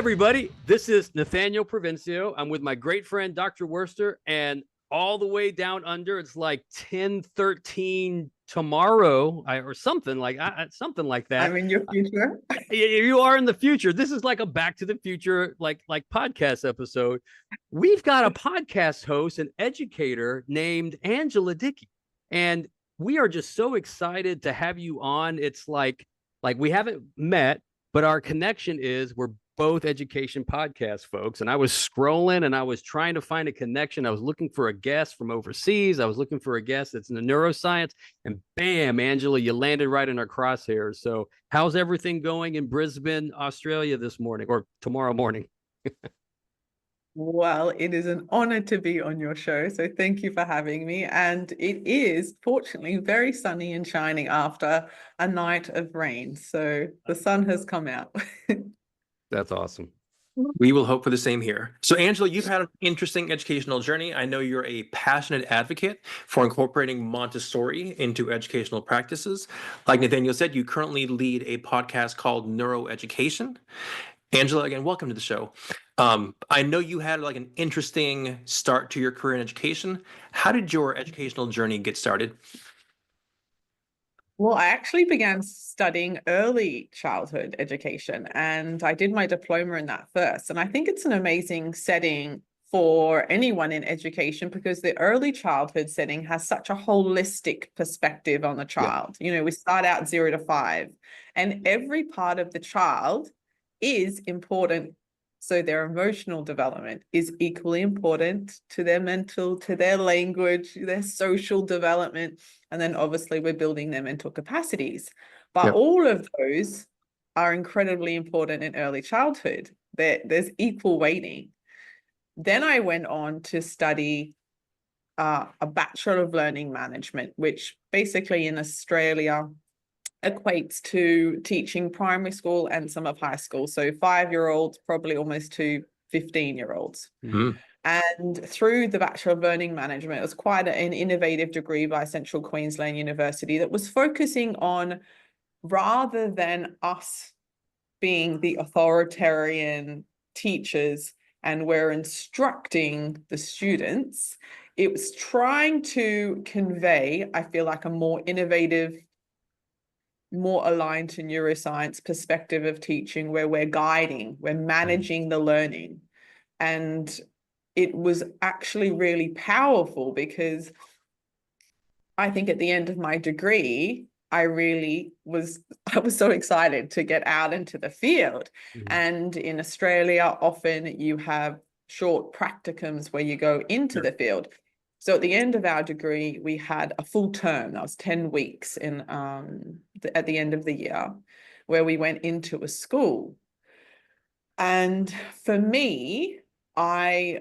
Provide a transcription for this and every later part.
everybody. This is Nathaniel Provencio. I'm with my great friend, Dr. Worster, and all the way down under, it's like 10:13 tomorrow or something like that. I'm in your future. You are in the future. This is like a Back to the Future like podcast episode. We've got a podcast host, an educator named Angela Dickey, and we are just so excited to have you on. It's like we haven't met, but our connection is we're both education podcast folks. And I was scrolling and I was trying to find a connection. I was looking for a guest from overseas. I was looking for a guest that's in the neuroscience, and bam, Angela, you landed right in our crosshairs. So how's everything going in Brisbane, Australia this morning or tomorrow morning? Well, it is an honor to be on your show. So thank you for having me. And it is fortunately very sunny and shining after a night of rain. So the sun has come out. That's awesome. We will hope for the same here. So, Angela, you've had an interesting educational journey. I know you're a passionate advocate for incorporating Montessori into educational practices. Like Nathaniel said, you currently lead a podcast called Neuroeducation. Angela, again, welcome to the show. I know you had like an interesting start to your career in education. How did your educational journey get started? Well, I actually began studying early childhood education, and I did my diploma in that first. And I think it's an amazing setting for anyone in education because the early childhood setting has such a holistic perspective on the child. Yeah. You know, we start out 0 to 5, and every part of the child is important. So their emotional development is equally important to their mental, to their language, their social development. And then obviously we're building their mental capacities. But all of those are incredibly important in early childhood. There's equal weighting. Then I went on to study a Bachelor of Learning Management, which basically in Australia equates to teaching primary school and some of high school. So 5-year-olds, probably almost to 15-year-olds. Mm-hmm. And through the Bachelor of Learning Management, it was quite an innovative degree by Central Queensland University that was focusing on, rather than us being the authoritarian teachers and we're instructing the students, it was trying to convey, I feel like, a more innovative, more aligned to neuroscience perspective of teaching, where we're guiding, we're managing the learning. And it was actually really powerful because I think at the end of my degree, I was so excited to get out into the field. Mm-hmm. And in Australia, often you have short practicums where you go into the field. So at the end of our degree, we had a full term. That was 10 weeks at the end of the year, where we went into a school. And for me, I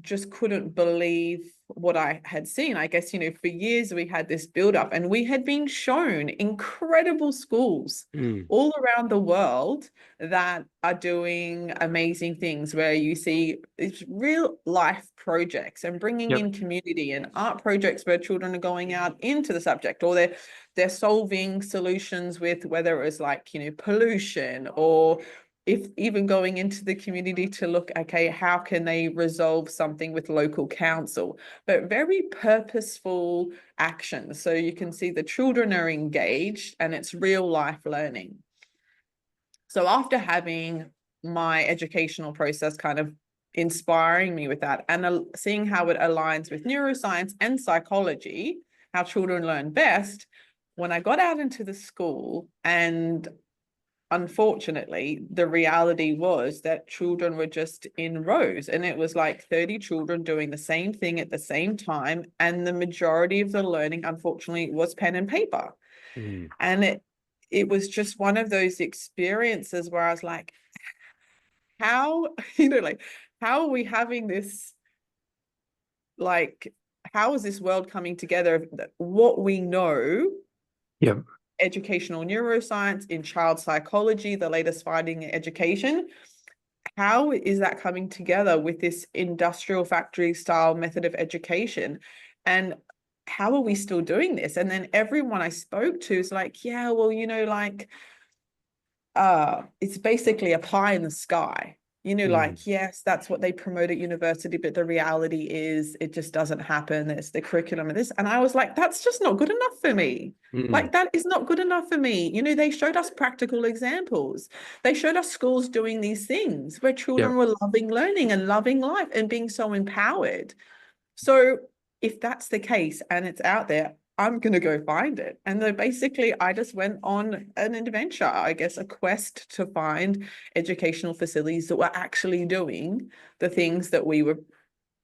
just couldn't believe what I had seen. I guess, for years we had this build-up, and we had been shown incredible schools all around the world that are doing amazing things, where you see these real life projects and bringing in community, and art projects where children are going out into the subject, or they're solving solutions with, whether it was like, pollution, or if even going into the community to look, okay, how can they resolve something with local council, but very purposeful action. So you can see the children are engaged and it's real life learning. So after having my educational process kind of inspiring me with that, and seeing how it aligns with neuroscience and psychology, how children learn best, when I got out into the school, and unfortunately, the reality was that children were just in rows, and it was like 30 children doing the same thing at the same time. And the majority of the learning, unfortunately, was pen and paper. And it was just one of those experiences where I was like, how are we having this, how is this world coming together? What we know, educational neuroscience, in child psychology, the latest finding in education, how is that coming together with this industrial factory style method of education? And how are we still doing this? And then everyone I spoke to is like, yeah, well, it's basically a pie in the sky. You know, like, yes, that's what they promote at university, but the reality is it just doesn't happen. It's the curriculum and this. And I was like, that's just not good enough for me. Like, that is not good enough for me. You know, they showed us practical examples. They showed us schools doing these things where children were loving learning and loving life and being so empowered. So if that's the case and it's out there, I'm going to go find it. And then basically, I just went on an adventure, I guess, a quest to find educational facilities that were actually doing the things that we were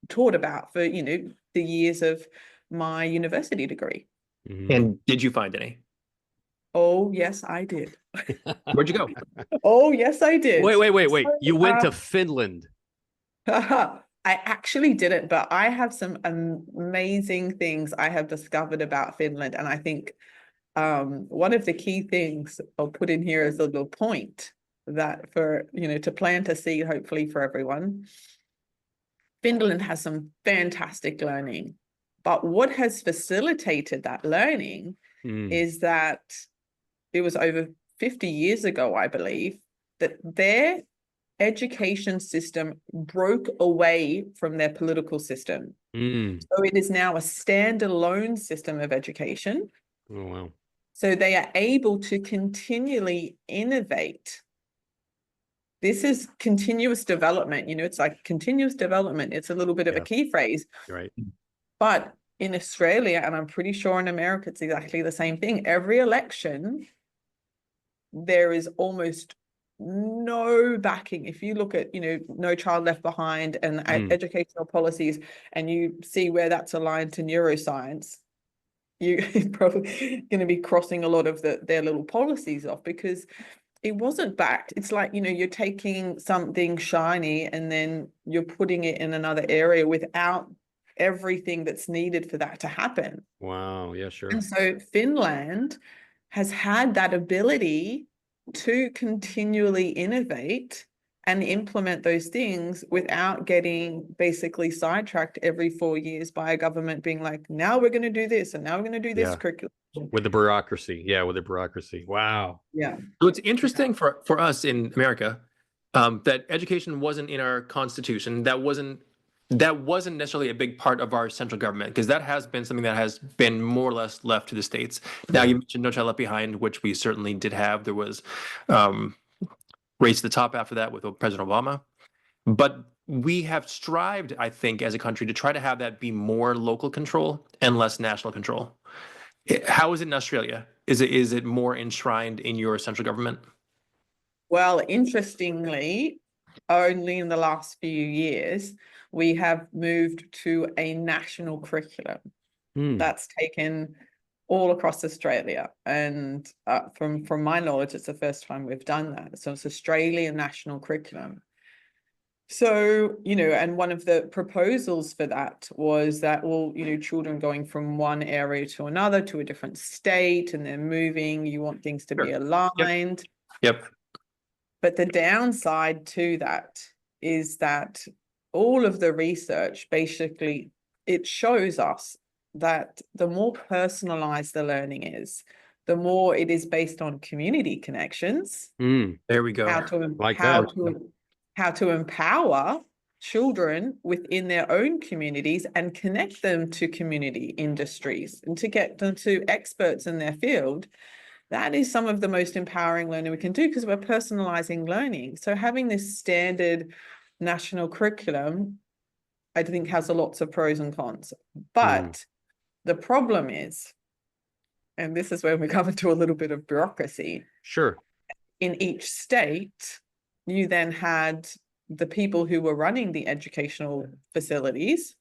taught about for, you know, the years of my university degree. And did you find any? Oh, yes, I did. Where'd you go? Oh, yes, I did. Wait. You went to Finland. I actually didn't, but I have some amazing things I have discovered about Finland. And I think one of the key things I'll put in here as a little point that for, you know, to plant a seed, hopefully for everyone. Finland has some fantastic learning, but what has facilitated that learning is that it was over 50 years ago, I believe, that their education system broke away from their political system. So it is now a standalone system of education. Oh, wow. So they are able to continually innovate. This is continuous development. You know, it's like continuous development. It's a little bit of a key phrase. Right. But in Australia, and I'm pretty sure in America, it's exactly the same thing. Every election, there is almost no backing. If you look at, you know, No Child Left Behind and educational policies, and you see where that's aligned to neuroscience, you're probably going to be crossing a lot of their little policies off because it wasn't backed. It's like, you know, you're taking something shiny and then you're putting it in another area without everything that's needed for that to happen. Wow. Yeah, sure. And so Finland has had that ability to continually innovate and implement those things without getting basically sidetracked every 4 years by a government being like, now we're going to do this and now we're going to do this curriculum. With the bureaucracy. Yeah, with the bureaucracy. Wow. Yeah. So it's interesting for us in America that education wasn't in our Constitution. That wasn't necessarily a big part of our central government, because that has been something that has been more or less left to the states. Now, you mentioned No Child Left Behind, which we certainly did have. There was Race to the Top after that with President Obama. But we have strived, I think, as a country to try to have that be more local control and less national control. How is it in Australia? Is it more enshrined in your central government? Well, interestingly, only in the last few years, we have moved to a national curriculum that's taken all across Australia. And from my knowledge, it's the first time we've done that. So it's Australian national curriculum. So, you know, and one of the proposals for that was that, well, you know, children going from one area to another to a different state and then moving, you want things to be aligned. Yep. But the downside to that is that all of the research, basically, it shows us that the more personalized the learning is, the more it is based on community connections. There we go. How to empower children within their own communities and connect them to community industries and to get them to experts in their field. That is some of the most empowering learning we can do because we're personalizing learning. So having this standard national curriculum, I think, has lots of pros and cons. But the problem is, and this is where we come into a little bit of bureaucracy. Sure. In each state, you then had the people who were running the educational facilities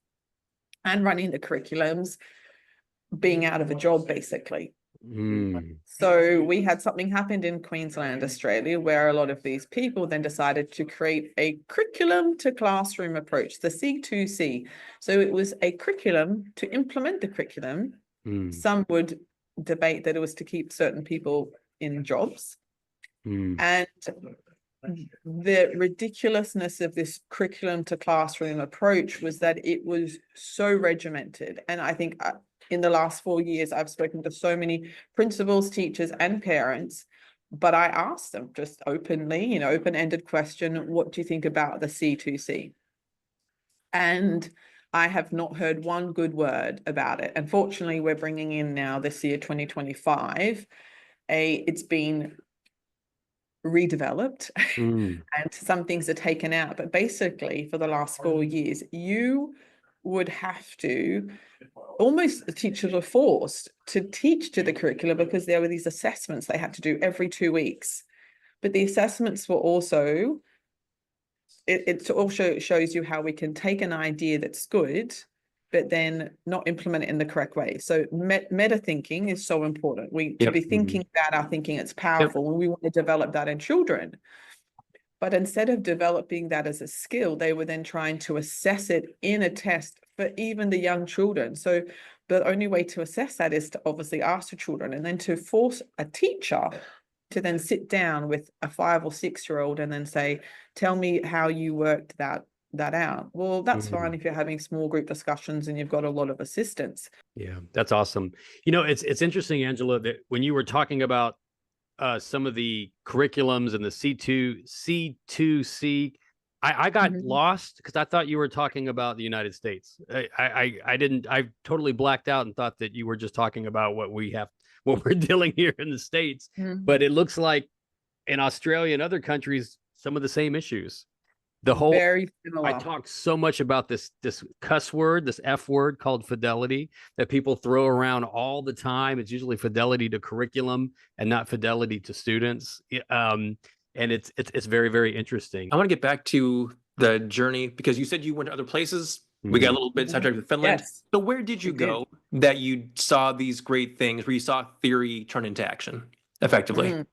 and running the curriculums being out of a job, basically. So we had something happened in Queensland, Australia, where a lot of these people then decided to create a curriculum to classroom approach, the C2C. So it was a curriculum to implement the curriculum. Some would debate that it was to keep certain people in jobs. And the ridiculousness of this curriculum to classroom approach was that it was so regimented. And I think in the last 4 years, I've spoken to so many principals, teachers, and parents But I asked them just openly, open-ended question, what do you think about the C2C? And I have not heard one good word about it. Unfortunately, we're bringing in now this year, 2025, it's been redeveloped Mm. and some things are taken out. But basically, for the last 4 years, you would have to, almost the teachers were forced to teach to the curriculum because there were these assessments they had to do every 2 weeks. But the assessments were also, it also shows you how we can take an idea that's good, but then not implement it in the correct way. So meta thinking is so important. To be thinking about our thinking, it's powerful, and we want to develop that in children. But instead of developing that as a skill, they were then trying to assess it in a test for even the young children. So the only way to assess that is to obviously ask the children, and then to force a teacher to then sit down with a 5 or 6-year-old and then say, tell me how you worked that out. Well, that's fine if you're having small group discussions and you've got a lot of assistance. Yeah, that's awesome. It's interesting, Angela, that when you were talking about some of the curriculums and the C2C, I got lost because I thought you were talking about the United States. I totally blacked out and thought that you were just talking about what we're dealing here in the States. But it looks like in Australia and other countries, some of the same issues. Very similar. I talk so much about this cuss word, this F word called fidelity, that people throw around all the time. It's usually fidelity to curriculum and not fidelity to students. And it's very, very interesting. I want to get back to the journey because you said you went to other places. We got a little bit sidetracked with Finland. Yes. So where did you go that you saw these great things, where you saw theory turn into action effectively?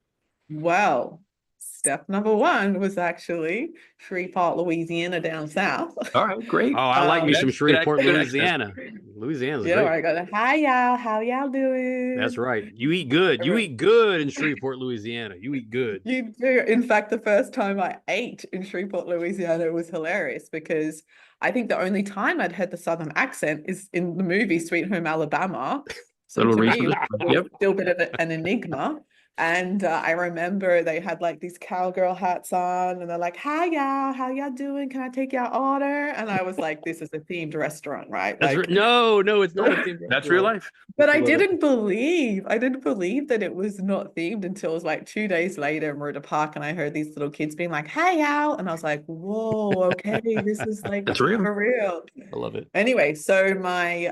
Well, step number 1 was actually Shreveport, Louisiana, down south. All right, great. Oh, I like me some Shreveport, good Louisiana. Louisiana's Yeah, great. I go, hi y'all, how y'all doing? That's right. You eat good. You eat good in Shreveport, Louisiana. You eat good. You do. In fact, the first time I ate in Shreveport, Louisiana was hilarious because I think the only time I'd heard the Southern accent is in the movie Sweet Home Alabama. So to me, it was still a bit of an enigma. And I remember they had like these cowgirl hats on and they're like, hi y'all, how y'all doing? Can I take y'all order? And I was like, this is a themed restaurant, right? Like, no, it's not a themed That's real life. But I didn't believe that it was not themed until it was like 2 days later and we're at a park and I heard these little kids being like, hi y'all. And I was like, whoa, okay, this is like That's real. for real. I love it. Anyway, so my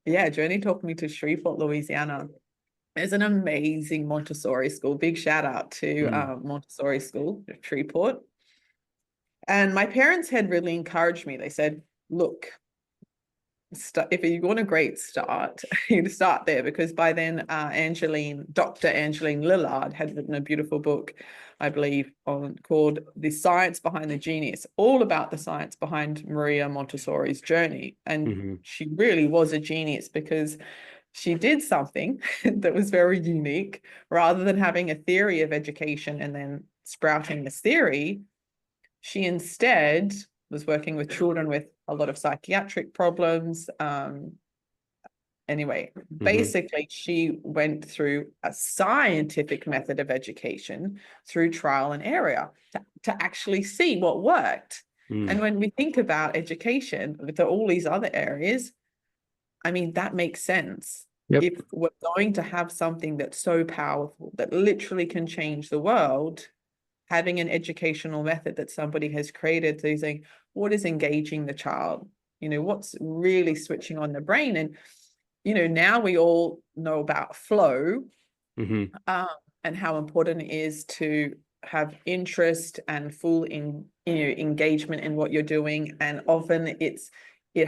journey took me to Shreveport, Louisiana. There's an amazing Montessori school. Big shout out to Montessori school, Shreveport. And my parents had really encouraged me. They said, look, if you want a great start, you start there, because by then Dr. Angeline Lillard had written a beautiful book, I believe, called The Science Behind the Genius, all about the science behind Maria Montessori's journey. And she really was a genius because she did something that was very unique. Rather than having a theory of education and then sprouting this theory, she instead was working with children with a lot of psychiatric problems. Basically, she went through a scientific method of education through trial and error to actually see what worked. And when we think about education with all these other areas, I mean, that makes sense. If we're going to have something that's so powerful, that literally can change the world, having an educational method that somebody has created, so saying, what is engaging the child? What's really switching on the brain? And, now we all know about flow and how important it is to have interest and full engagement in what you're doing. And often it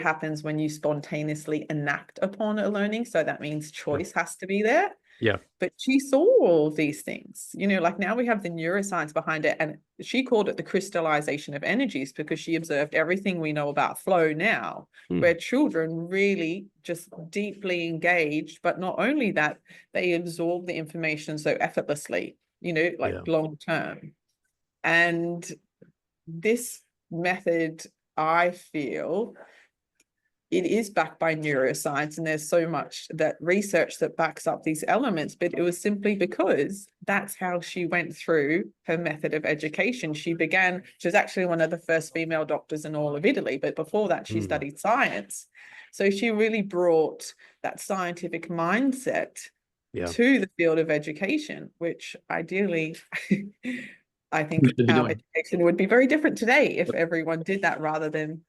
happens when you spontaneously enact upon a learning. So that means choice has to be there. Yeah. But she saw all these things, like now we have the neuroscience behind it. And she called it the crystallization of energies because she observed everything we know about flow now, where children really just deeply engaged. But not only that, they absorb the information so effortlessly, long term. And this method, I feel, it is backed by neuroscience, and there's so much that research that backs up these elements, but it was simply because that's how she went through her method of education. She was actually one of the first female doctors in all of Italy, but before that she studied science. So she really brought that scientific mindset to the field of education, which ideally I think our education would be very different today if everyone did that rather than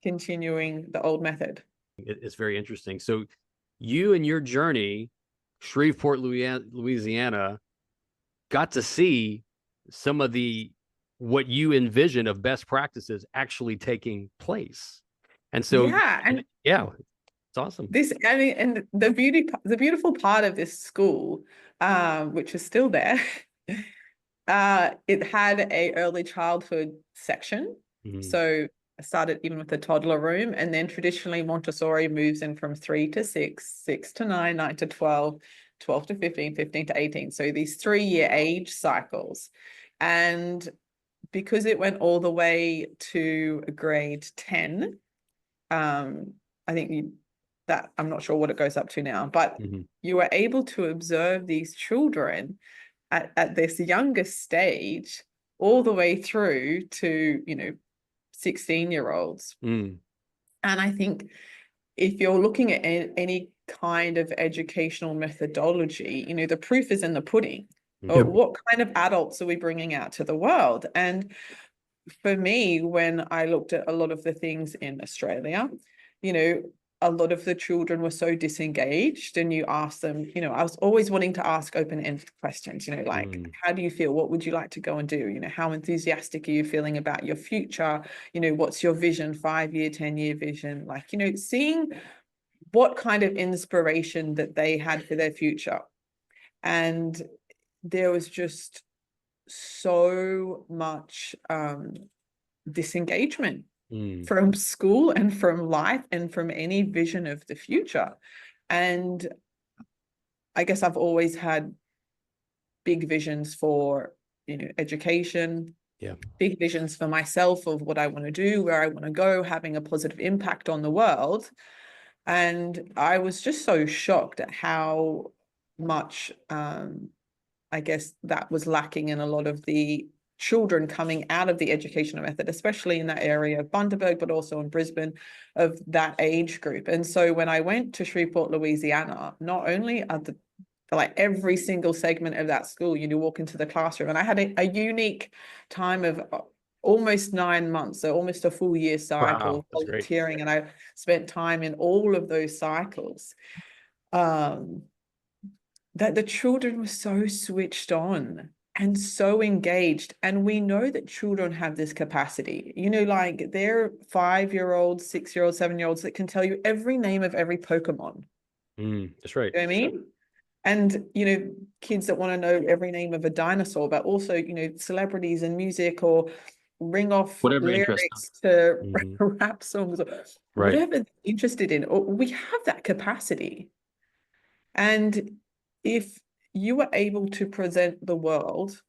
continuing the old method. It's very interesting. So you and your journey, Shreveport, Louisiana, got to see some of what you envision of best practices actually taking place. And so it's awesome. And the beautiful part of this school, which is still there, it had a early childhood section. So I started even with the toddler room, and then traditionally Montessori moves in from 3 to 6, 6 to 9, 9 to 12, 12 to 15, 15 to 18. So these 3-year age cycles. And because it went all the way to grade 10, I think I'm not sure what it goes up to now, but you were able to observe these children at this youngest stage all the way through to, 16-year-olds. And I think if you're looking at any kind of educational methodology, the proof is in the pudding. What kind of adults are we bringing out to the world? And for me, when I looked at a lot of the things in Australia, a lot of the children were so disengaged, and you ask them, I was always wanting to ask open-ended questions, like, how do you feel? What would you like to go and do? How enthusiastic are you feeling about your future? What's your vision, 5-year, 10-year vision? Like, seeing what kind of inspiration that they had for their future. And there was just so much disengagement from school and from life and from any vision of the future. And I guess I've always had big visions for, education, big visions for myself of what I want to do, where I want to go, having a positive impact on the world. And I was just so shocked at how much, I guess, that was lacking in a lot of the children coming out of the educational method, especially in that area of Bundaberg, but also in Brisbane, of that age group. And so when I went to Shreveport, Louisiana, not only are like every single segment of that school, you walk into the classroom, and I had a unique time of almost 9 months, so almost a full year cycle volunteering, and I spent time in all of those cycles. That the children were so switched on and so engaged. And we know that children have this capacity, like they're 5-year-olds, 6-year-olds, 7-year-olds that can tell you every name of every Pokemon. That's right. You know what I mean? And, kids that want to know every name of a dinosaur, but also, celebrities and music, or ring off lyrics to rap songs, or whatever they're interested in. Or we have that capacity. And if you were able to present the world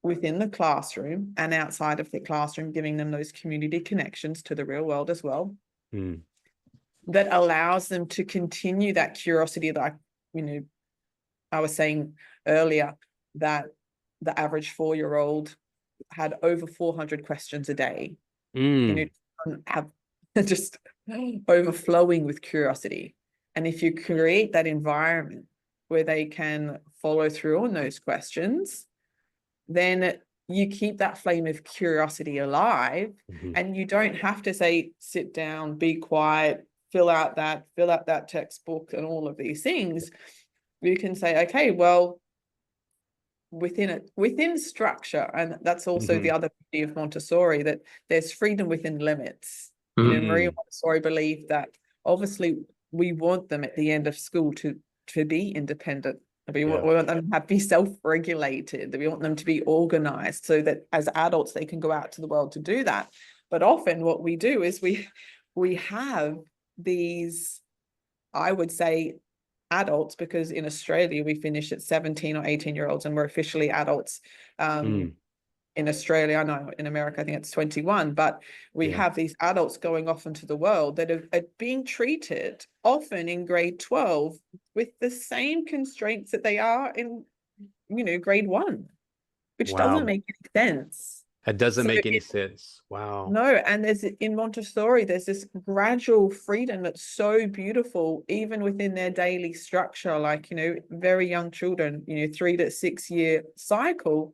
within the classroom and outside of the classroom, giving them those community connections to the real world as well, that allows them to continue that curiosity, like, I was saying earlier that the average 4-year-old had over 400 questions a day, have just overflowing with curiosity. And if you create that environment where they can follow through on those questions, then you keep that flame of curiosity alive, and you don't have to say, sit down, be quiet, fill out that textbook and all of these things. You can say, okay, well, within structure, and that's also the other beauty of Montessori, that there's freedom within limits. Maria Montessori believed that obviously we want them at the end of school to be independent. We want them to be self-regulated. We want them to be organized so that as adults they can go out to the world to do that. But often what we do is we have these, I would say, adults, because in Australia we finish at 17 or 18-year-olds and we're officially adults. in Australia, I know in America, I think it's 21, but we have these adults going off into the world that are being treated often in grade 12 with the same constraints that they are in, grade 1, which doesn't make any sense. That doesn't make any sense. Wow. No, and in Montessori, there's this gradual freedom that's so beautiful, even within their daily structure, like, very young children, 3 to 6 year cycle,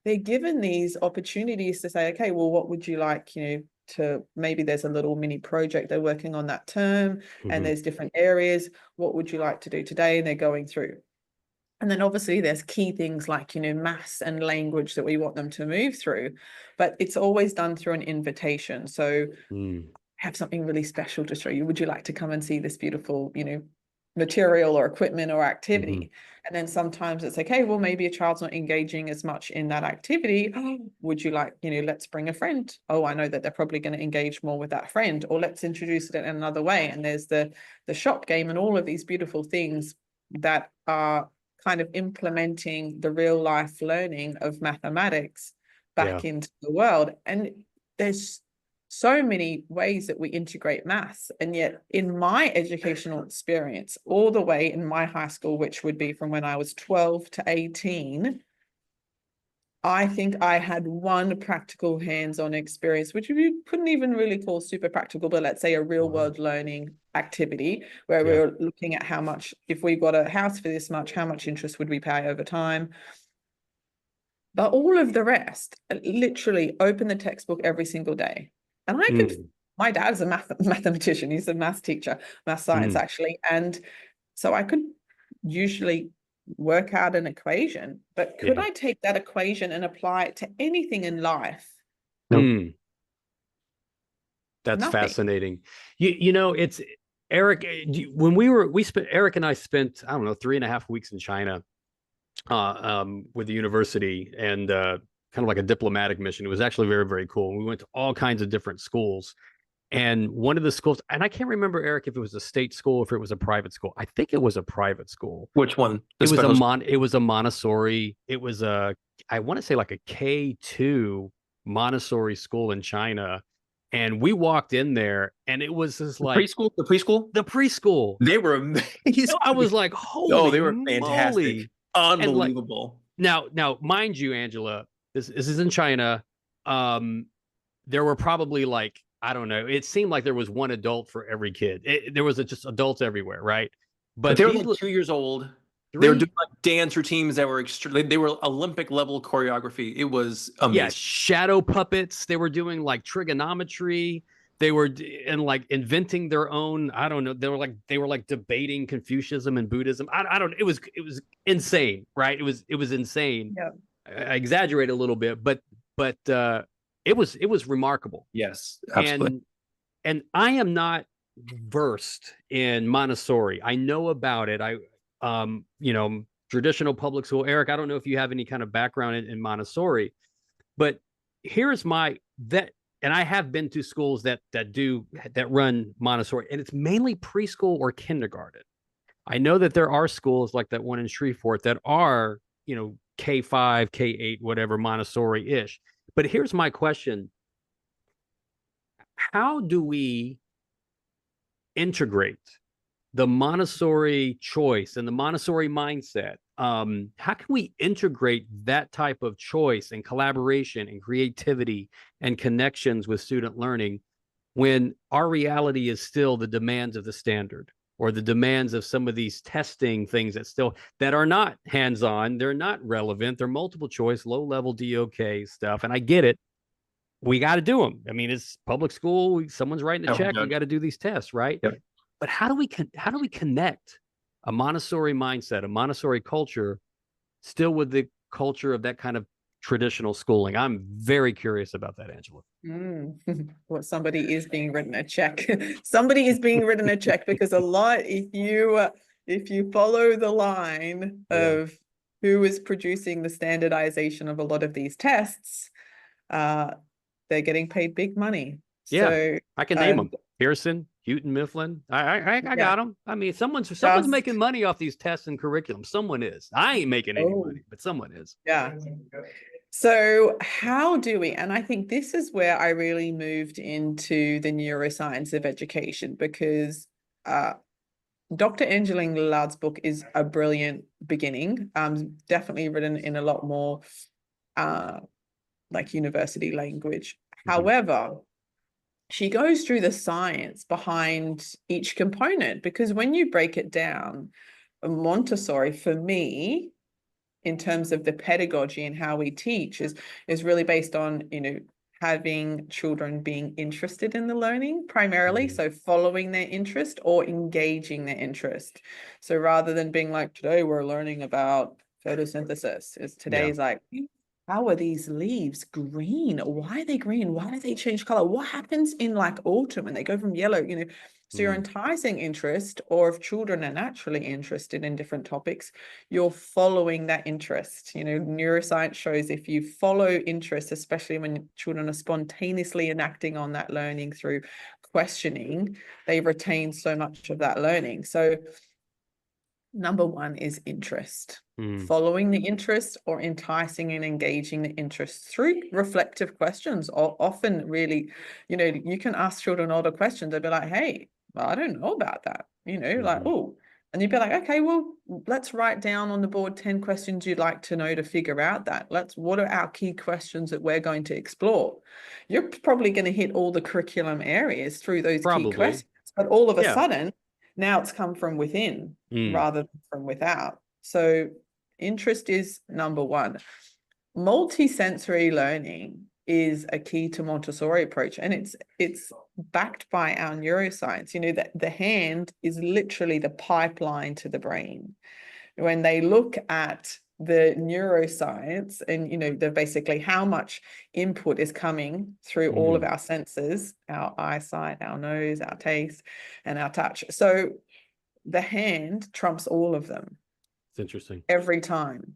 they're given these opportunities to say, okay, well, what would you like, to maybe there's a little mini project they're working on that term, and there's different areas. What would you like to do today? And they're going through. And then obviously there's key things like, maths and language that we want them to move through, but it's always done through an invitation. So have something really special to show you. Would you like to come and see this beautiful, material or equipment or activity? And then sometimes it's okay, well, maybe a child's not engaging as much in that activity. Would you like, let's bring a friend. Oh, I know that they're probably going to engage more with that friend, or let's introduce it in another way. And there's the shop game and all of these beautiful things that are kind of implementing the real life learning of mathematics back into the world. And there's so many ways that we integrate maths. And yet in my educational experience, all the way in my high school, which would be from when I was 12 to 18, I think I had one practical hands-on experience, which we couldn't even really call super practical, but let's say a real world learning activity where we were looking at how much, if we got a house for this much, how much interest would we pay over time? But all of the rest, literally open the textbook every single day. And I could, my dad's a mathematician. He's a math teacher, math science actually. And so I could usually work out an equation, but could I take that equation and apply it to anything in life? That's Nothing. fascinating. It's Eric, when Eric and I spent, I don't know, 3.5 weeks in China with the university, and kind of like a diplomatic mission. It was actually very, very cool. We went to all kinds of different schools. And one of the schools, and I can't remember, Eric, if it was a state school, if it was a private school. I think it was a private school. Which one? It was a Montessori. It was I want to say like a K2 Montessori school in China. And we walked in there, and it was just like the preschool. They were amazing. I was like, holy, they were fantastic, moly. Unbelievable. Now, mind you, Angela, this is in China. There were probably like, I don't know, it seemed like there was one adult for every kid. There was just adults everywhere, right? But they were like 2 years old. 3? They were doing like dance routines that were they were Olympic level choreography. It was amazing. Yeah, shadow puppets. They were doing like trigonometry. They were like inventing their own. I don't know. They were like debating Confucianism and Buddhism. I don't. It was insane, right? It was insane. Yeah. I exaggerate a little bit, but it was remarkable. Yes, absolutely. And I am not versed in Montessori. I know about it. Traditional public school. Eric, I don't know if you have any kind of background in Montessori, but here's and I have been to schools that run Montessori, and it's mainly preschool or kindergarten. I know that there are schools like that one in Shreveport that are, K5, K8, whatever, Montessori-ish. But here's my question. How do we integrate the Montessori choice and the Montessori mindset? How can we integrate that type of choice and collaboration and creativity and connections with student learning when our reality is still the demands of the standard, or the demands of some of these testing things that are not hands-on, they're not relevant, they're multiple choice, low-level DOK stuff. And I get it. We got to do them. I mean, it's public school. Someone's writing a check. We got to do these tests, right? Yep. But how do we connect a Montessori mindset, a Montessori culture, still with the culture of that kind of traditional schooling? I'm very curious about that, Angela. Well, somebody is being written a check. Somebody is being written a check, because a lot, if you follow the line of who is producing the standardization of a lot of these tests, they're getting paid big money. Yeah, so, I can name them: Pearson, Houghton Mifflin. I got them. I mean, someone's making money off these tests and curriculum. Someone is. I ain't making any money, but someone is. Yeah. So how do we, and I think this is where I really moved into the neuroscience of education, because Dr. Angela Lard's book is a brilliant beginning, definitely written in a lot more like university language. However, she goes through the science behind each component, because when you break it down, Montessori, for me, in terms of the pedagogy and how we teach, is really based on, having children being interested in the learning primarily. So following their interest or engaging their interest. So rather than being like, today we're learning about photosynthesis, today's like, how are these leaves green? Why are they green? Why do they change color? What happens in like autumn when they go from yellow, So you're enticing interest, or if children are naturally interested in different topics, you're following that interest. Neuroscience shows if you follow interest, especially when children are spontaneously enacting on that learning through questioning, they retain so much of that learning. So number one is interest. Following the interest or enticing and engaging the interest through reflective questions, or often really, you can ask children older questions. They'll be like, hey, well, I don't know about that, like, oh, and you'd be like, okay, well, let's write down on the board 10 questions you'd like to know to figure out that. What are our key questions that we're going to explore? You're probably going to hit all the curriculum areas through those key questions, but all of a sudden, now it's come from within rather than from without. So interest is number one. Multisensory learning is a key to Montessori approach, and it's backed by our neuroscience. That the hand is literally the pipeline to the brain. When they look at the neuroscience and they're basically how much input is coming through all of our senses, our eyesight, our nose, our taste, and our touch. So the hand trumps all of them. It's interesting. Every time.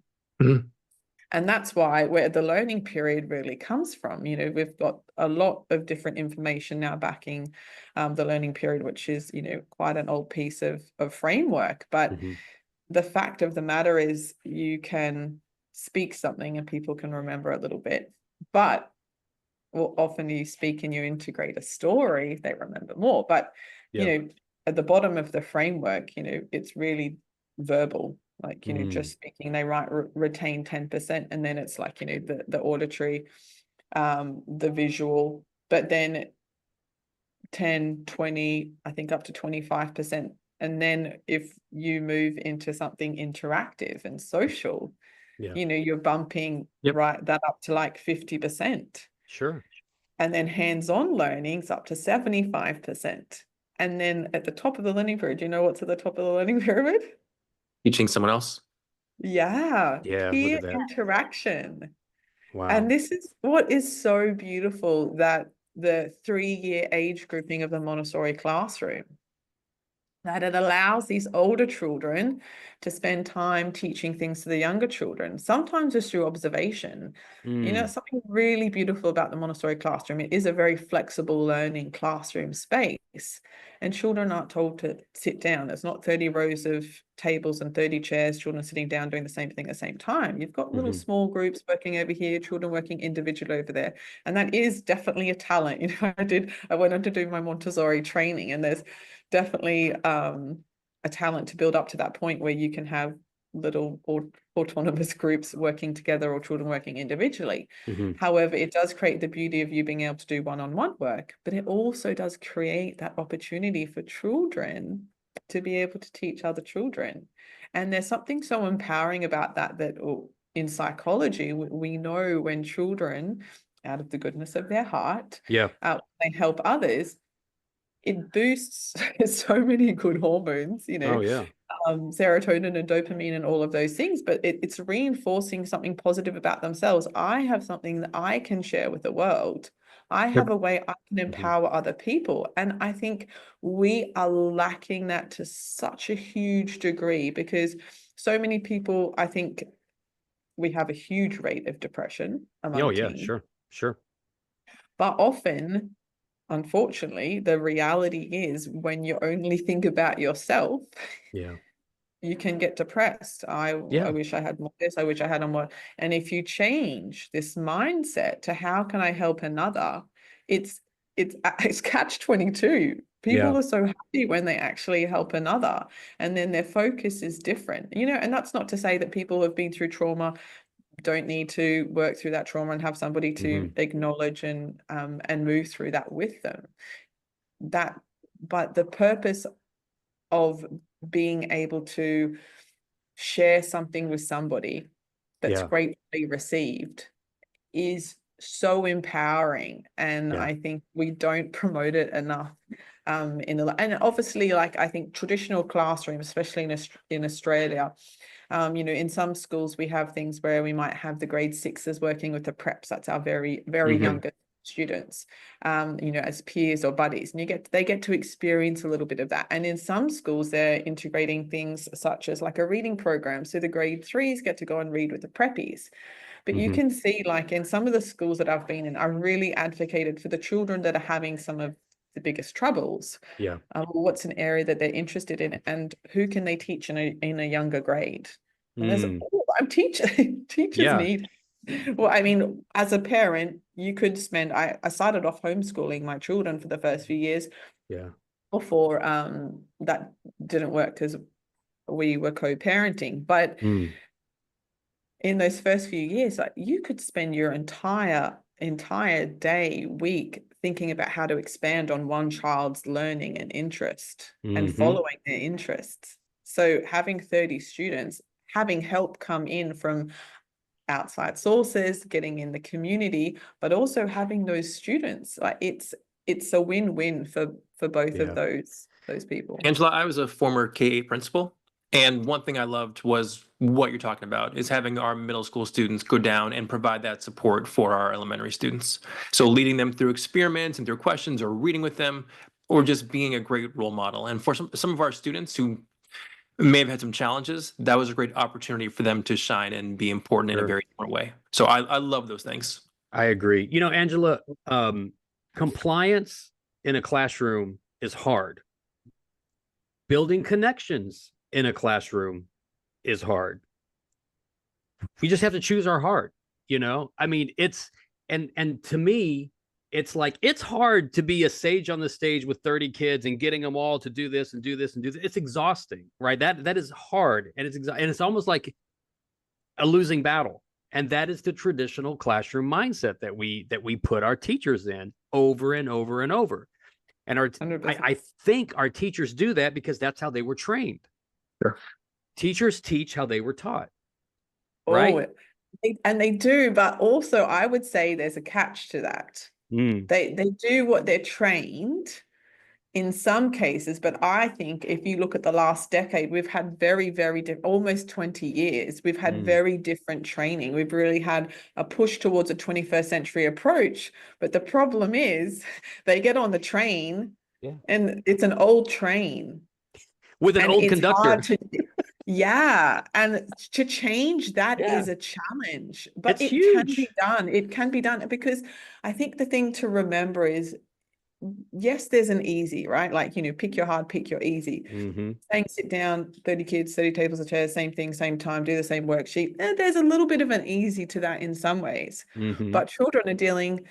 And that's where the learning period really comes from. We've got a lot of different information now backing the learning period, which is, quite an old piece of framework. But the fact of the matter is, you can speak something and people can remember a little bit. But often you speak and you integrate a story, they remember more. But, at the bottom of the framework, it's really verbal. Like, just speaking, they retain 10%. And then it's like, the auditory, the visual, but then 10, 20, I think up to 25%. And then if you move into something interactive and social, you're bumping that up to like 50%. Sure. And then hands-on learning's up to 75%. And then at the top of the learning pyramid, what's at the top of the learning pyramid? Teaching someone else. Yeah, Peer interaction. Wow. And this is what is so beautiful, that the 3-year age grouping of the Montessori classroom, that it allows these older children to spend time teaching things to the younger children, sometimes just through observation. Something really beautiful about the Montessori classroom, it is a very flexible learning classroom space, and children aren't told to sit down. There's not 30 rows of tables and 30 chairs, children sitting down doing the same thing at the same time. You've got little small groups working over here, children working individually over there. And that is definitely a talent. I went on to do my Montessori training, and there's definitely a talent to build up to that point where you can have little autonomous groups working together, or children working individually. However, it does create the beauty of you being able to do one-on-one work, but it also does create that opportunity for children to be able to teach other children. And there's something so empowering about that in psychology, we know when children, out of the goodness of their heart, they help others, it boosts so many good hormones, serotonin and dopamine and all of those things, but it's reinforcing something positive about themselves. I have something that I can share with the world. I have a way I can empower other people. And I think we are lacking that to such a huge degree, because so many people, I think we have a huge rate of depression among teens. Sure. But often, unfortunately, the reality is, when you only think about yourself, you can get depressed. I wish I had more of this, I wish I had more. And if you change this mindset to how can I help another, it's catch-22. People are so happy when they actually help another, and then their focus is different, and that's not to say that people who have been through trauma don't need to work through that trauma and have somebody to acknowledge and move through that with them. But the purpose of being able to share something with somebody that's gratefully received is so empowering, and I think we don't promote it enough. And obviously, like, I think traditional classrooms, especially in Australia, in some schools we have things where we might have the grade 6s working with the preps. That's our very, very younger students, as peers or buddies, and they get to experience a little bit of that. And in some schools, they're integrating things such as like a reading program, so the grade 3s get to go and read with the preppies. But you can see, like, in some of the schools that I've been in, I really advocated for the children that are having some of the biggest troubles. What's an area that they're interested in, and who can they teach in a younger grade? And I'm teachers need. Well, I mean, as a parent, you could spend. I started off homeschooling my children for the first few years. Before that didn't work because we were co-parenting, but. In those first few years, like, you could spend your entire day, week thinking about how to expand on one child's learning and interest and following their interests. So having 30 students, having help come in from outside sources, getting in the community, but also having those students, like, it's a win-win for both of those people. Angela, I was a former K-8 principal. And one thing I loved was what you're talking about, is having our middle school students go down and provide that support for our elementary students. So leading them through experiments and through questions, or reading with them, or just being a great role model. And for some of our students who may have had some challenges, that was a great opportunity for them to shine and be important in a very different way. So I love those things. I agree. Angela, compliance in a classroom is hard. Building connections in a classroom is hard. We just have to choose our heart, I mean, it's, and to me, it's like, it's hard to be a sage on the stage with 30 kids and getting them all to do this and do this and do this. It's exhausting, right? That is hard. And it's almost like a losing battle. And that is the traditional classroom mindset that we put our teachers in over and over and over. And I think our teachers do that because that's how they were trained. Sure. Teachers teach how they were taught, right? And they do, but also I would say there's a catch to that. They do what they're trained in some cases, but I think if you look at the last decade, we've had very, very almost 20 years, we've had very different training. We've really had a push towards a 21st century approach, but the problem is they get on the train and it's an old train. With an old conductor. And to change that is a challenge, but it's it huge. can be done. It can be done, because I think the thing to remember is, yes, there's an easy, right? Like, pick your hard, pick your easy. Saying sit down, 30 kids, 30 tables and chairs, same thing, same time, do the same worksheet. There's a little bit of an easy to that in some ways, but children are dealing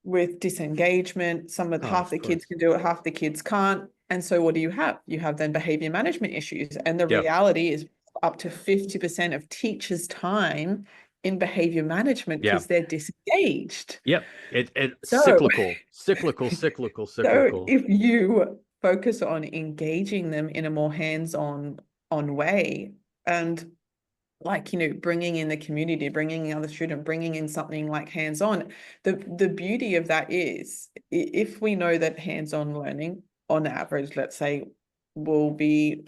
with disengagement. Half the kids can do it, half the kids can't. And so what do you have? You have then behavior management issues. And the reality is up to 50% of teachers' time in behavior management because they're disengaged. It's cyclical. So if you focus on engaging them in a more hands-on way, and like, bringing in the community, bringing in other student, bringing in something like hands-on, the beauty of that is, if we know that hands-on learning on average, let's say, will be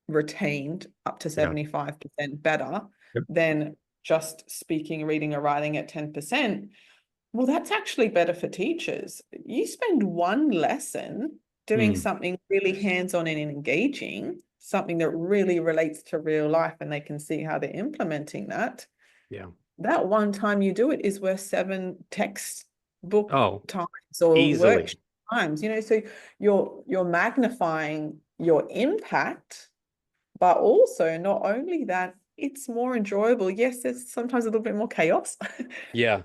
retained up to 75% better than just speaking, reading, or writing at 10%. Well, that's actually better for teachers. You spend one lesson doing something really hands-on and engaging, something that really relates to real life, and they can see how they're implementing that. That one time you do it is worth 7 textbook times or workshop times. So you're magnifying your impact But also, not only that, it's more enjoyable. Yes, there's sometimes a little bit more chaos. Yeah.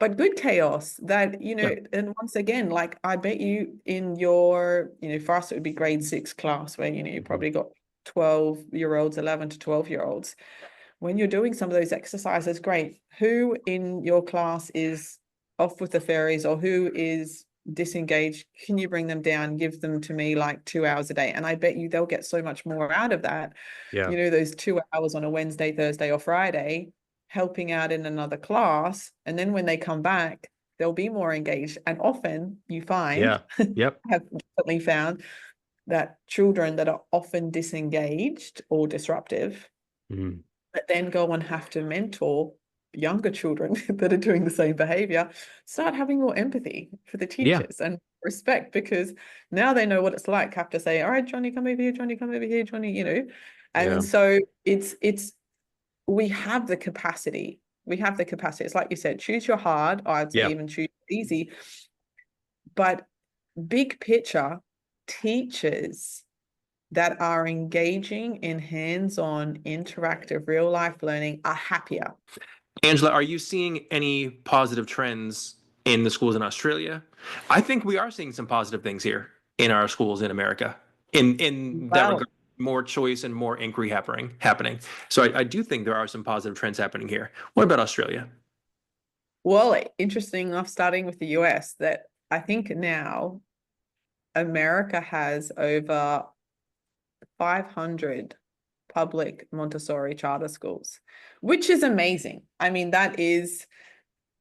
But good chaos that, and once again, like I bet you in your, for us, it would be grade 6 class where, you probably got 12-year-olds, 11 to 12-year-olds. When you're doing some of those exercises, great. Who in your class is off with the fairies or who is disengaged? Can you bring them down, give them to me like 2 hours a day? And I bet you they'll get so much more out of that. Yeah. Those 2 hours on a Wednesday, Thursday, or Friday, helping out in another class. And then when they come back, they'll be more engaged. And often you find, Yep. have definitely found that children that are often disengaged or disruptive, but then go and have to mentor younger children that are doing the same behavior, start having more empathy for the teachers and respect, because now they know what it's like, have to say, all right, Johnny, come over here, Johnny, come over here, Johnny, and so it's we have the capacity. It's like you said, choose your hard, or I'd say even choose easy. But big picture, teachers that are engaging in hands-on, interactive, real-life learning are happier. Angela, are you seeing any positive trends in the schools in Australia? I think we are seeing some positive things here in our schools in America. In that regard, more choice and more inquiry happening. So I do think there are some positive trends happening here. What about Australia? Well, interesting enough, starting with the US, that I think now America has over 500 public Montessori charter schools, which is amazing. I mean, that is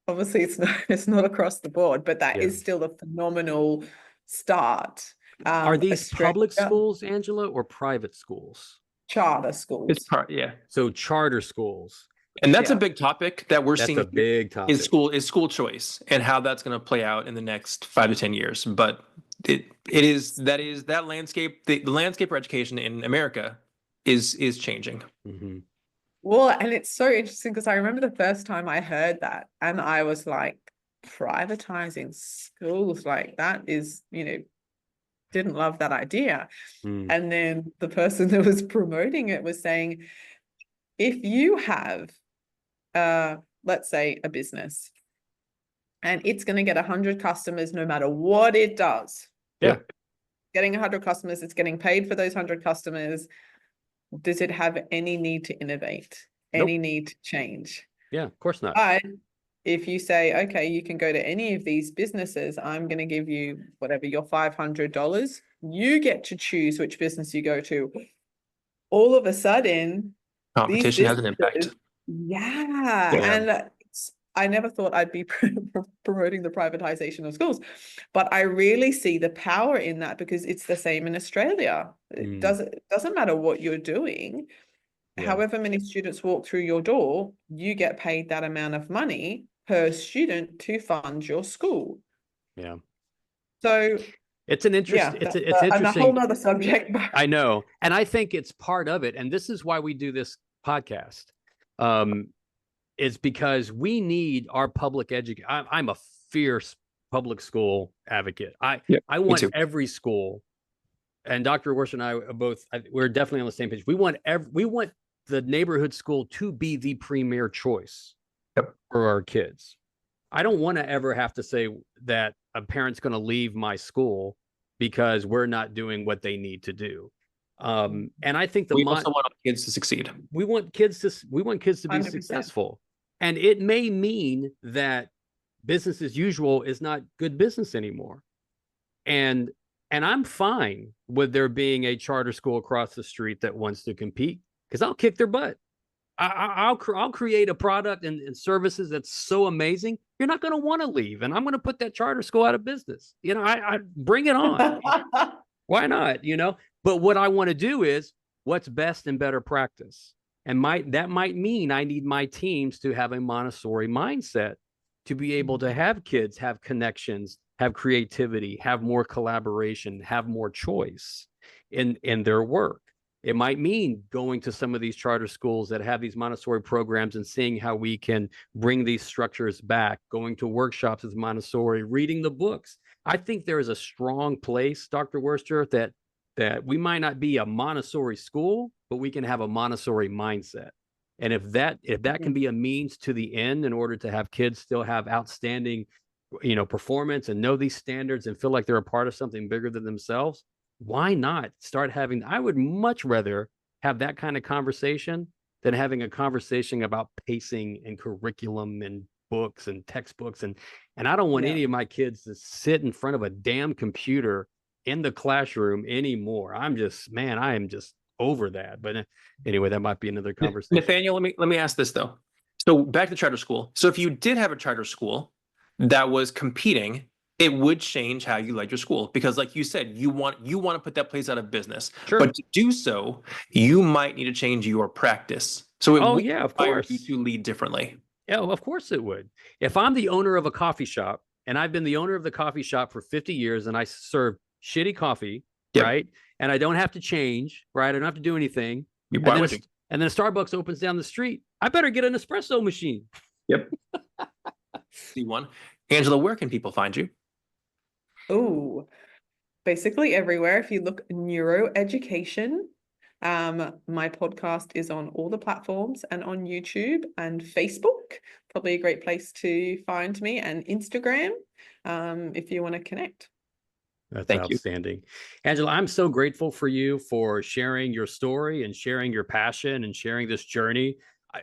obviously it's not across the board, but that is still a phenomenal start. Are these public schools, Angela, or private schools? Charter schools. It's So charter schools. And that's a big topic that we're seeing. That's a big topic. Is school choice and how that's going to play out in the next 5 to 10 years. But that landscape, the landscape for education in America is changing. Well, and it's so interesting because I remember the first time I heard that and I was like, privatizing schools like that is, didn't love that idea. And then the person that was promoting it was saying, if you have, let's say, a business and it's going to get 100 customers no matter what it does. Getting 100 customers, it's getting paid for those 100 customers. Does it have any need to innovate? Any need to change? Yeah, of course not. But if you say, okay, you can go to any of these businesses, I'm going to give you whatever, your $500. You get to choose which business you go to. All of a sudden, competition has an impact. And I never thought I'd be promoting the privatization of schools, but I really see the power in that because it's the same in Australia. It doesn't matter what you're doing. However many students walk through your door, you get paid that amount of money per student to fund your school. So it's an interesting, it's interesting. A whole nother subject. I know. And I think it's part of it. And this is why we do this podcast. Is because we need our public education. I'm a fierce public school advocate. I want every school, and Dr. Worcester and I are both, we're definitely on the same page. We want the neighborhood school to be the premier choice for our kids. I don't want to ever have to say that a parent's going to leave my school because we're not doing what they need to do. And I think we also want our kids to succeed. We want kids to be 100%. Successful. And it may mean that business as usual is not good business anymore. And I'm fine with there being a charter school across the street that wants to compete because I'll kick their butt. I'll create a product and services that's so amazing. You're not going to want to leave. And I'm going to put that charter school out of business. I bring it on. Why not? But what I want to do is what's best and better practice. And that might mean I need my teams to have a Montessori mindset to be able to have kids have connections, have creativity, have more collaboration, have more choice in their work. It might mean going to some of these charter schools that have these Montessori programs and seeing how we can bring these structures back, going to workshops with Montessori, reading the books. I think there is a strong place, Dr. Worcester, that that we might not be a Montessori school, but we can have a Montessori mindset. And if that can be a means to the end in order to have kids still have outstanding, performance and know these standards and feel like they're a part of something bigger than themselves, why not start having? I would much rather have that kind of conversation than having a conversation about pacing and curriculum and books and textbooks. And I don't want any of my kids to sit in front of a damn computer in the classroom anymore. I am just over that. But anyway, that might be another conversation. Nathaniel, let me ask this though. So back to charter school. So if you did have a charter school that was competing, it would change how you led your school, because like you said, you want to put that place out of business. Sure. But to do so, you might need to change your practice. So it would of require course you to lead differently. Yeah, of course it would. If I'm the owner of a coffee shop and I've been the owner of the coffee shop for 50 years and I serve shitty coffee, right? And I don't have to change, right? I don't have to do anything. Why would you? And then Starbucks opens down the street. I better get an espresso machine. Yep. See one. Angela, where can people find you? Oh, basically everywhere. If you look neuroeducation, my podcast is on all the platforms and on YouTube and Facebook, probably a great place to find me, and Instagram, if you want to connect. That's outstanding. Angela, I'm so grateful for you for sharing your story and sharing your passion and sharing this journey.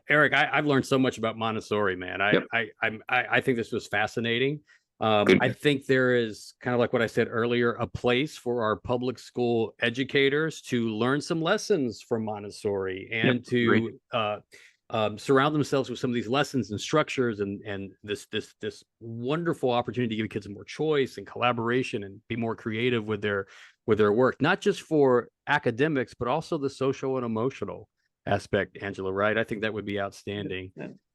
Eric, I've learned so much about Montessori, man. I think this was fascinating. I think there is, kind of like what I said earlier, a place for our public school educators to learn some lessons from Montessori and to surround themselves with some of these lessons and structures and this wonderful opportunity to give kids more choice and collaboration and be more creative with their work, not just for academics, but also the social and emotional aspect, Angela, right? I think that would be outstanding.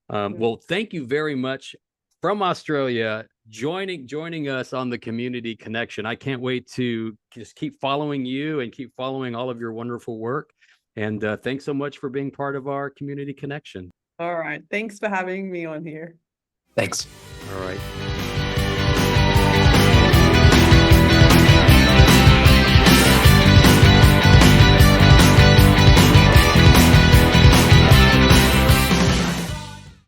Well, thank you very much from Australia, joining us on the Community Connection. I can't wait to just keep following you and keep following all of your wonderful work. And thanks so much for being part of our Community Connection. All right. Thanks for having me on here. Thanks. All right.